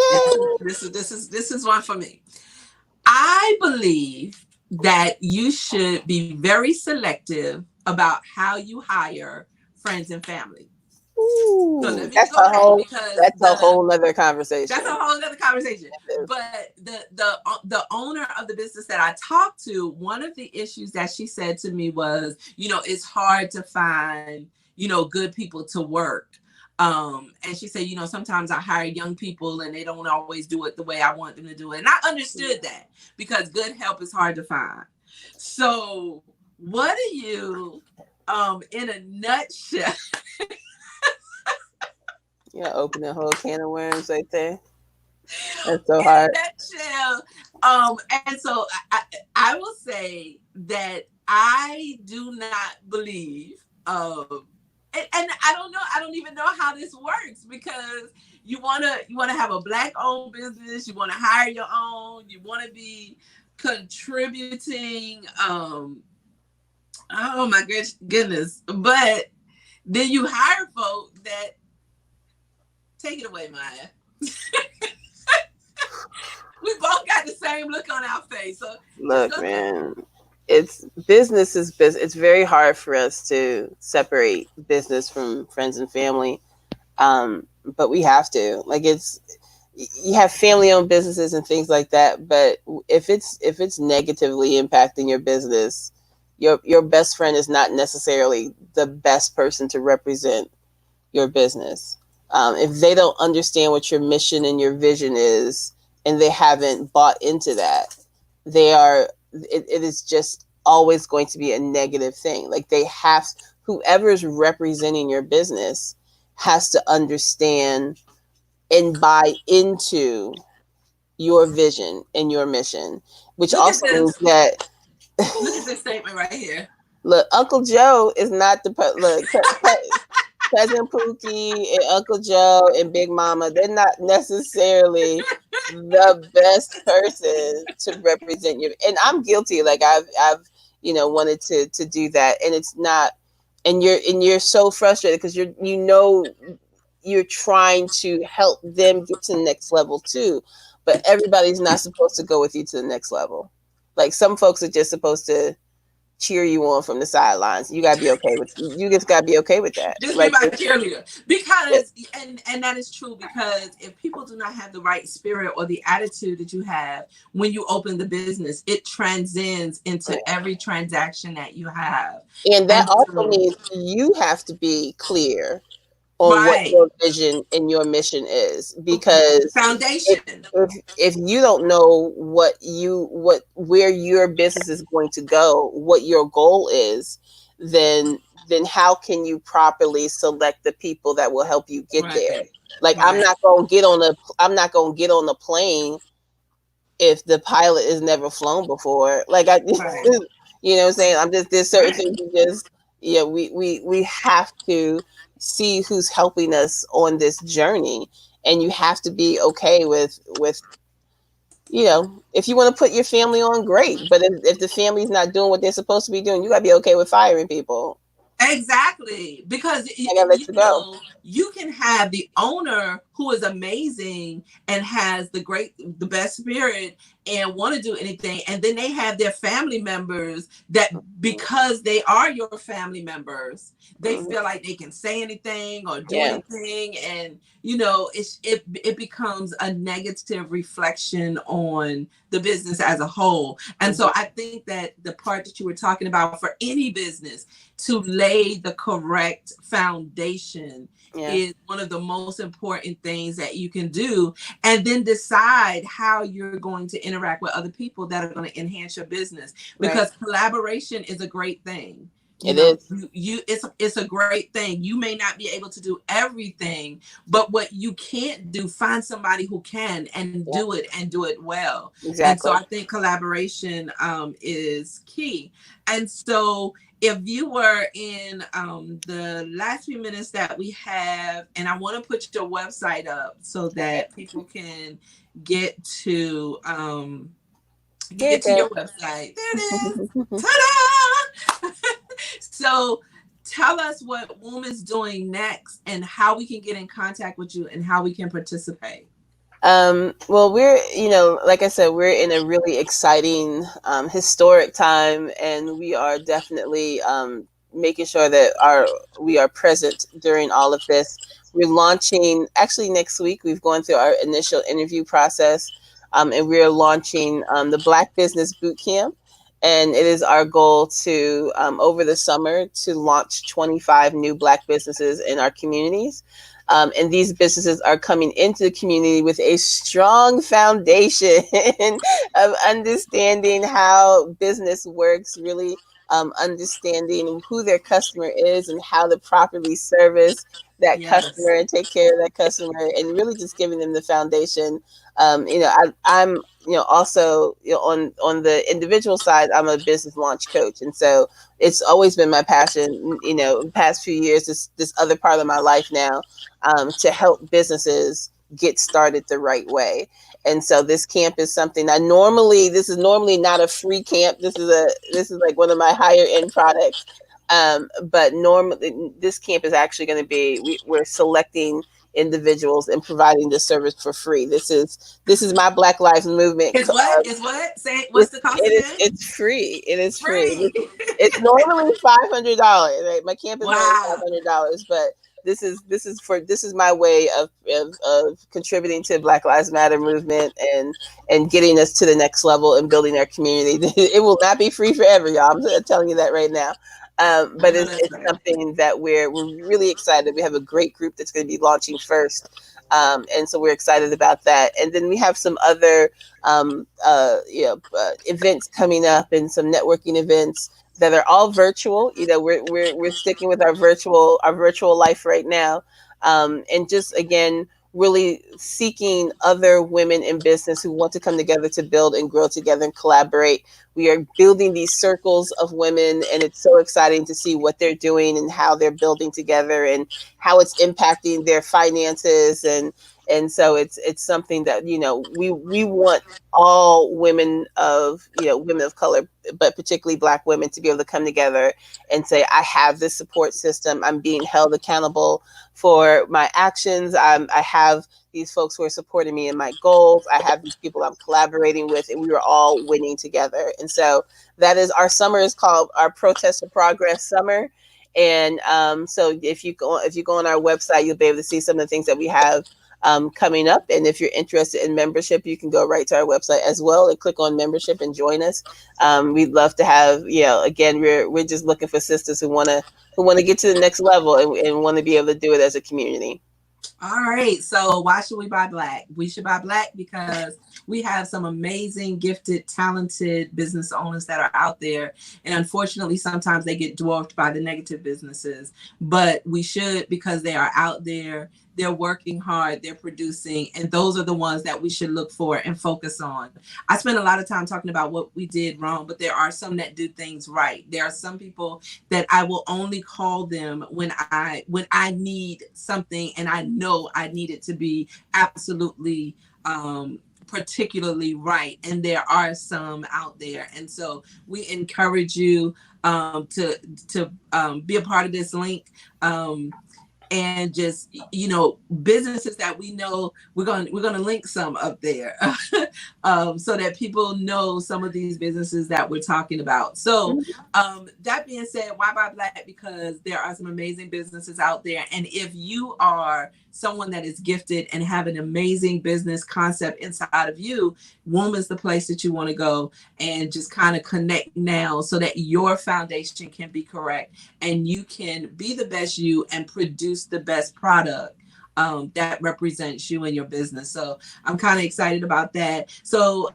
This is one for me. I believe that you should be very selective about how you hire friends and family. Ooh, so that's a whole other conversation. That's a whole other conversation. But the owner of the business that I talked to, one of the issues that she said to me was, it's hard to find, good people to work. And she said, sometimes I hire young people and they don't always do it the way I want them to do it. And I understood that because good help is hard to find. So what are you, in a nutshell? Yeah, open a whole can of worms right there. That's so hard. In a nutshell, and so I will say that I do not believe, and I don't know. I don't even know how this works because you wanna have a Black-owned business. You want to hire your own. You want to be contributing. Oh my goodness! But then you hire folk that take it away, Maya. We both got the same look on our face. So look, man. It's business is business. It's very hard for us to separate business from friends and family, but we have to. Like you have family-owned businesses and things like that. But if it's negatively impacting your business, your best friend is not necessarily the best person to represent your business. If they don't understand what your mission and your vision is, and they haven't bought into that, it is just always going to be a negative thing. Like whoever's representing your business has to understand and buy into your vision and your mission, which also means that look at this statement right here. Look, Uncle Joe is not Cousin Pookie and Uncle Joe and Big Mama, they're not necessarily the best person to represent you. And I'm guilty. Like I've wanted to do that, and it's not. And you're so frustrated because you're trying to help them get to the next level too, but everybody's not supposed to go with you to the next level. Like some folks are just supposed to cheer you on from the sidelines. You just gotta be okay with that. Just be my cheerleader. Because and that is true, because if people do not have the right spirit or the attitude that you have when you open the business, it transcends into every transaction that you have. And that also means you have to be clear on what your vision and your mission is, because foundation. If you don't know where your business is going to go, what your goal is, then how can you properly select the people that will help you get there? Like I'm not going to get on the plane if the pilot is never flown before. Like you know what I'm saying? There's certain things we have to see who's helping us on this journey, and you have to be okay with if you want to put your family on, great, but if the family's not doing what they're supposed to be doing, you got to be okay with firing people. Exactly, because you can have the owner who is amazing and has the best spirit and want to do anything. And then they have their family members that, because they are your family members, they feel like they can say anything or do anything. And, you know, it becomes a negative reflection on the business as a whole. And so I think that the part that you were talking about for any business, to lay the correct foundation is one of the most important things that you can do, and then decide how you're going to interact with other people that are going to enhance your business, because collaboration is a great thing. It's a great thing. You may not be able to do everything, but what you can't do, find somebody who can and do it and do it well. And so I think collaboration is key. And so if you were in the last few minutes that we have, and I want to put your website up so that people can get to your website. There it is. Ta-da! So tell us what WOMB is doing next and how we can get in contact with you and how we can participate. Well, we're, you know, like I said, we're in a really exciting, historic time, and we are definitely making sure that we are present during all of this. We're launching, actually next week, we've gone through our initial interview process, and we're launching the Black Business Bootcamp. And it is our goal to, over the summer, to launch 25 new Black businesses in our communities. And these businesses are coming into the community with a strong foundation of understanding how business works, really understanding who their customer is and how to properly service that customer and take care of that customer, and really just giving them the foundation. You know, I'm you know, also, you know, on the individual side, I'm a business launch coach. And so it's always been my passion, you know, the past few years, this other part of my life now, to help businesses get started the right way. And so this camp is something this is normally not a free camp. This is like one of my higher end products. But normally this camp is actually going to be, we're selecting individuals and providing the service for free. This is my Black Lives Movement. It's what? Say, what's the cost again? It's free. It is free. It's normally $500. Right? My camp is normally $500, but this is my way of contributing to Black Lives Matter movement and getting us to the next level and building our community. It will not be free forever, y'all. I'm telling you that right now. But it's something that we're really excited. We have a great group that's going to be launching first. And so we're excited about that. And then we have some other events coming up, and some networking events that are all virtual. You know, we're sticking with our virtual life right now. And just, again, really seeking other women in business who want to come together to build and grow together and collaborate. We are building these circles of women, and it's so exciting to see what they're doing and how they're building together and how it's impacting their finances. And so it's something that, you know, we want all women of color, but particularly Black women, to be able to come together and say, I have this support system. I'm being held accountable for my actions. I have these folks who are supporting me in my goals. I have these people I'm collaborating with, and we are all winning together. And so that is, our summer is called our Protest for Progress Summer. And so if you go on our website, you'll be able to see some of the things that we have coming up. And if you're interested in membership, you can go right to our website as well and click on membership and join us. We'd love to have, you know, again, we're just looking for sisters who want to get to the next level and want to be able to do it as a community. All right. So why should we buy Black? We should buy Black because we have some amazing, gifted, talented business owners that are out there. And unfortunately, sometimes they get dwarfed by the negative businesses. But we should, because they are out there, they're working hard, they're producing, and those are the ones that we should look for and focus on. I spent a lot of time talking about what we did wrong, but there are some that do things right. There are some people that I will only call them when I need something and I know I need it to be absolutely particularly right. And there are some out there. And so we encourage you to be a part of this link. and just, you know, businesses that we know. We're gonna link some up there so that people know some of these businesses that we're talking about. So that being said, why buy Black? Because there are some amazing businesses out there, and if you are someone that is gifted and have an amazing business concept inside of you, WOMB is the place that you want to go and just kind of connect now so that your foundation can be correct and you can be the best you and produce the best product that represents you and your business. So I'm kind of excited about that. So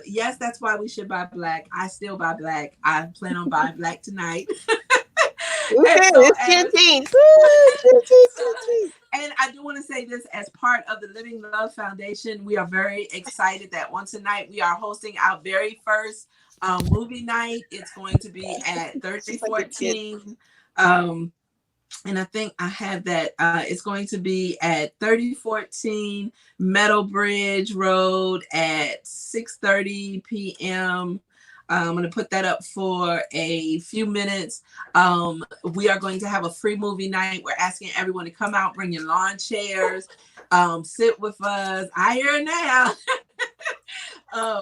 yes, that's why we should buy Black. I still buy Black. I plan on buying Black tonight. And I do want to say this as part of the Living Love Foundation. We are very excited that on tonight we are hosting our very first movie night. It's going to be at 3014. And I think I have that. It's going to be at 3014 Meadow Bridge Road at 6:30 p.m. I'm going to put that up for a few minutes. We are going to have a free movie night. We're asking everyone to come out, bring your lawn chairs, sit with us. I hear now.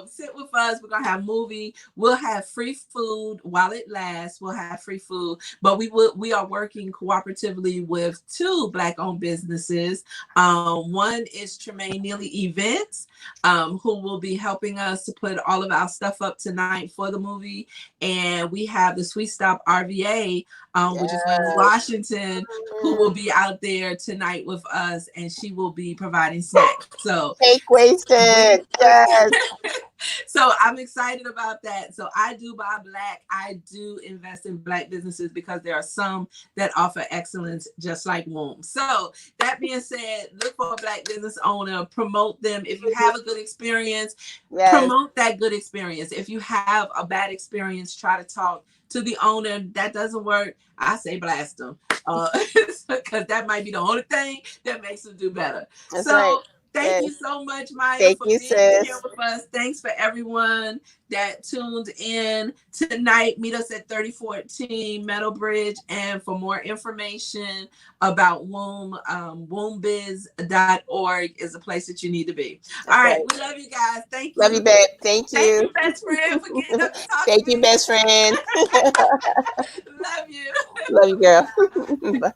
Sit with us. We're gonna have movie. We'll have free food while it lasts. We'll have free food, but we are working cooperatively with two Black-owned businesses. One is Tremaine Neely Events, who will be helping us to put all of our stuff up tonight for the movie, and we have the Sweet Stop RVA, which is in Washington, who will be out there tonight with us, and she will be providing snacks. So cake wasted. Yes. So I'm excited about that. So I do buy Black. I do invest in Black businesses because there are some that offer excellence, just like WOMB. So that being said, look for a Black business owner, promote them. If you have a good experience, promote that good experience. If you have a bad experience, try to talk to the owner. That doesn't work, I say blast them, because that might be the only thing that makes them do better. That's right. Thank you so much, Maya, for being here with us. Thanks for everyone that tuned in tonight. Meet us at 3014 Meadow Bridge. And for more information about WOMB, WOMBbiz.org is the place that you need to be. All right. We love you guys. Thank you. Love you, babe. Thank you. Thank you, best friend, for getting up to talk Thank to you, me. best friend. Love you. Love you, girl. Bye.